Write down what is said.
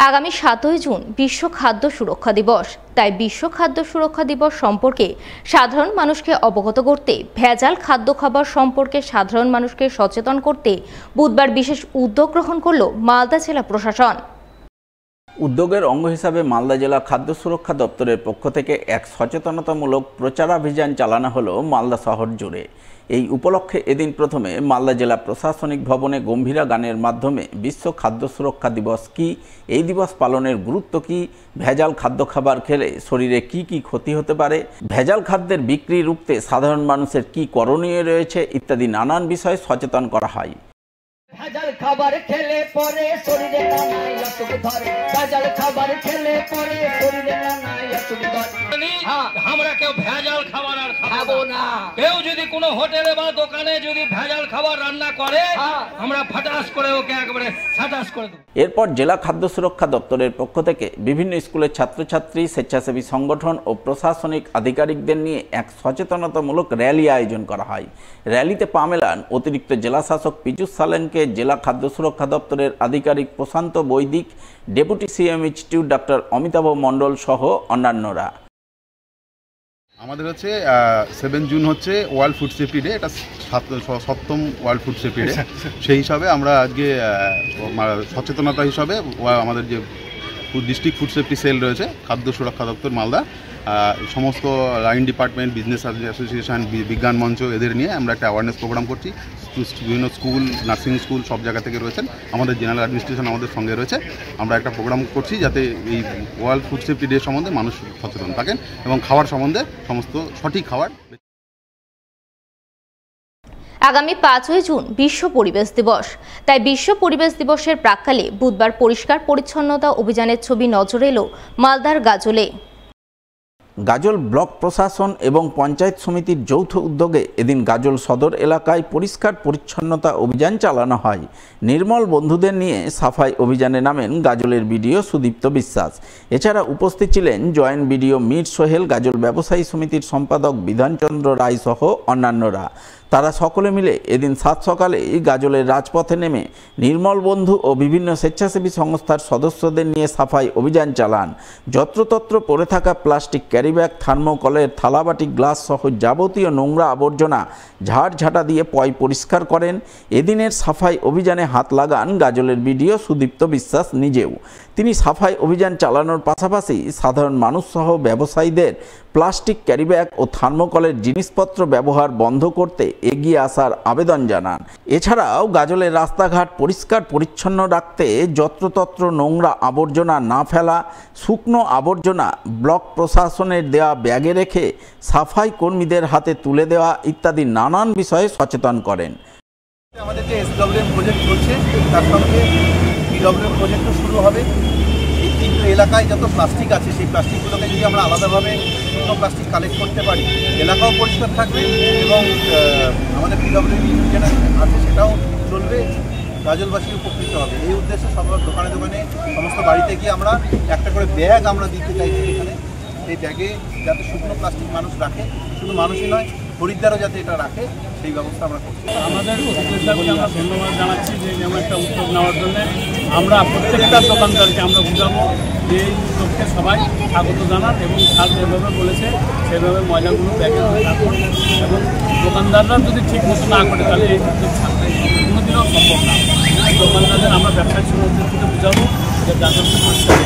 আগামী ৭ই জুন বিশ্ব খাদ্য সুরক্ষা দিবস। তাই বিশ্ব খাদ্য সুরক্ষা দিবস সম্পর্কে সাধারণ মানুষকে অবগত করতে, ভেজাল খাদ্য খাবার সম্পর্কে সাধারণ মানুষকে সচেতন করতে বুধবার বিশেষ উদ্যোগ গ্রহণ করল মালদা জেলা প্রশাসন। উদ্যোগের অঙ্গ হিসাবে মালদা জেলা খাদ্য সুরক্ষা দপ্তরের পক্ষ থেকে এক সচেতনতামূলক প্রচারাভিযান চালানো হলো মালদা শহর জুড়ে। এই উপলক্ষে এদিন প্রথমে মালদা জেলা প্রশাসনিক ভবনে গম্ভীরা গানের মাধ্যমে বিশ্ব খাদ্য সুরক্ষা দিবস কি, এই দিবস পালনের গুরুত্ব কি, ভেজাল খাদ্য খাবার খেলে শরীরে কি কি ক্ষতি হতে পারে, ভেজাল খাদ্যের বিক্রি রুখতে সাধারণ মানুষের কি করণীয় রয়েছে ইত্যাদি নানান বিষয়ে সচেতন করা হয়। ভেজাল খাবার খেলে পরে শরীরে নানাই অসুখ ধরে, ভেজাল খাবার খেলে পরে শরীরে নানাই অসুখ ধরে। আমরা কেউ ভেজাল খাবার আর খাবো না। কেউ যদি কোনো হোটেলে বা দোকানে যদি ভেজাল খাবার রান্না করে আমরা ফাটাস করে ওকে একেবারে সাটাস করে দেব। এরপর জেলা খাদ্য সুরক্ষা দপ্তরের পক্ষ থেকে বিভিন্ন স্কুলের ছাত্রছাত্রী, স্বেচ্ছাসেবী সংগঠন ও প্রশাসনিক আধিকারিকদের নিয়ে এক সচেতনতামূলক র্যালি আয়োজন করা হয়। র্যালিতে পা মেলান অতিরিক্ত জেলা শাসক পীযূষ সালেনকে, জেলা খাদ্য সুরক্ষা দপ্তরের আধিকারিক Prashant Vaidik, deputy CM institute doctor Amitabh Mondal সহ অন্যান্যরা। আমাদের হচ্ছে 7 জুন হচ্ছে ওয়ার্ল্ড ফুড সেফটি ডে, এটা 7ম ওয়ার্ল্ড ফুড সেফটি ডে। সেই হিসাবে আমরা আজকে সচেতনতা হিসাবে আমাদের যে ডিস্ট্রিক্ট ফুড সেফটি সেল রয়েছে খাদ্য সুরক্ষা দপ্তর মালদা, সমস্ত লাইন ডিপার্টমেন্ট, বিজনেস অ্যাসোসিয়েশন, বিজ্ঞান মঞ্চ এদের নিয়ে আমরা একটা অ্যাওয়ারনেস প্রোগ্রাম করছি। বিভিন্ন স্কুল, নার্সিং স্কুল সব জায়গা থেকে রয়েছেন, আমাদের জেনারেল অ্যাডমিনিস্ট্রেশন আমাদের সঙ্গে রয়েছে। আমরা একটা প্রোগ্রাম করছি যাতে এই ওয়ার্ল্ড ফুড সেফটি ডে সম্বন্ধে মানুষ সচেতন থাকেন এবং খাবার সম্বন্ধে সমস্ত সঠিক খাবার। আগামী 5ই জুন বিশ্ব পরিবেশ দিবস। তাই বিশ্ব পরিবেশ দিবসের প্রাক্কালে বুধবার পরিষ্কার পরিচ্ছন্নতা অভিযানের ছবি নজরে এলো মালদার গাজলে। গাজল ব্লক প্রশাসন এবং পঞ্চায়েত সমিতির যৌথ উদ্যোগে এদিন গাজল সদর এলাকায় পরিষ্কার পরিচ্ছন্নতা অভিযান চালানো হয়। নির্মল বন্ধুদের নিয়ে সাফাই অভিযানে নামেন গাজলের বিডিও সুদীপ্ত বিশ্বাস। এছাড়া উপস্থিত ছিলেন জয়েন্ট বিডিও মীর সোহেল, গাজল ব্যবসায়ী সমিতির সম্পাদক বিধানচন্দ্র রায় সহ অন্যান্যরা। তারা সকলে মিলে এদিন 7 সকালে গাজলের রাজপথে নেমে নির্মল বন্ধু ও বিভিন্ন স্বেচ্ছাসেবী সংস্থার সদস্যদের নিয়ে সাফাই অভিযান চালান। যত্রতত্র পড়ে থাকা প্লাস্টিক ক্যারিব্যাগ, থার্মোকলের থালাবাটি, গ্লাস সহ যাবতীয় নোংরা আবর্জনা ঝাড়ঝাঁটা দিয়ে পরিষ্কার করেন। এদিনের সাফাই অভিযানে হাত লাগান গাজলের বিডিও সুদীপ্ত বিশ্বাস নিজেও। তিনি সাফাই অভিযান চালানোর পাশাপাশি সাধারণ মানুষ সহ ব্যবসায়ীদের প্লাস্টিক ক্যারিব্যাগ ও থার্মোকলের জিনিসপত্র ব্যবহার বন্ধ করতে এগিয়ে আসার আবেদন জানান। এছাড়াও গাজলের রাস্তাঘাট পরিষ্কার পরিচ্ছন্ন রাখতে যত্রতত্র নোংরা আবর্জনা না ফেলা, শুকনো আবর্জনা ব্লক প্রশাসনের দেওয়া ব্যাগে রেখে সাফাই কর্মীদের হাতে তুলে দেওয়া ইত্যাদি নানান বিষয়ে সচেতন করেন। আমাদের যে এসডব্লিউএম প্রজেক্ট চলছে তার সঙ্গে পিডব্লিউএম প্রজেক্টও শুরু হবে। এই 3টে এলাকায় যত প্লাস্টিক আছে সেই প্লাস্টিকগুলোকে যদি আমরা আলাদাভাবে শুকনো প্লাস্টিক কালেক্ট করতে পারি, এলাকাও পরিষ্কার থাকবে এবং আমাদের পিডব্লিউএম যেটা আছে সেটাও চলবে, গাজলবাসী উপকৃত হবে। এই উদ্দেশ্যে সব দোকানে দোকানে সমস্ত বাড়িতে গিয়ে আমরা একটা করে ব্যাগ আমরা দিতে চাইছি এখানে। এই ব্যাগে যাতে শুকনো প্লাস্টিক মানুষ রাখে, শুধু মানুষই নয় খরিদ্দারও যাতে এটা রাখে সেই ব্যবস্থা আমরা করছি। আমাদের উদ্যোগকে আমরা ধন্যবাদ জানাচ্ছি যে যেমন একটা উদ্যোগ নেওয়ার জন্য। আমরা প্রত্যেকটা দোকানদারকে আমরা বুঝাবো যে এই উদ্যোগকে সবাই স্বাগত জানান এবং স্যার যেভাবে বলেছে সেভাবে ময়লাগুলো ব্যাগে রাখুন এবং দোকানদাররা যদি ঠিক মতো না করে তাহলে এই উদ্যোগ কোনোদিনও সম্ভব না। দোকানদারদের আমরা ব্যবসায়ী সমিতির থেকে বুঝাবো যে গাজলকে পরিষ্কার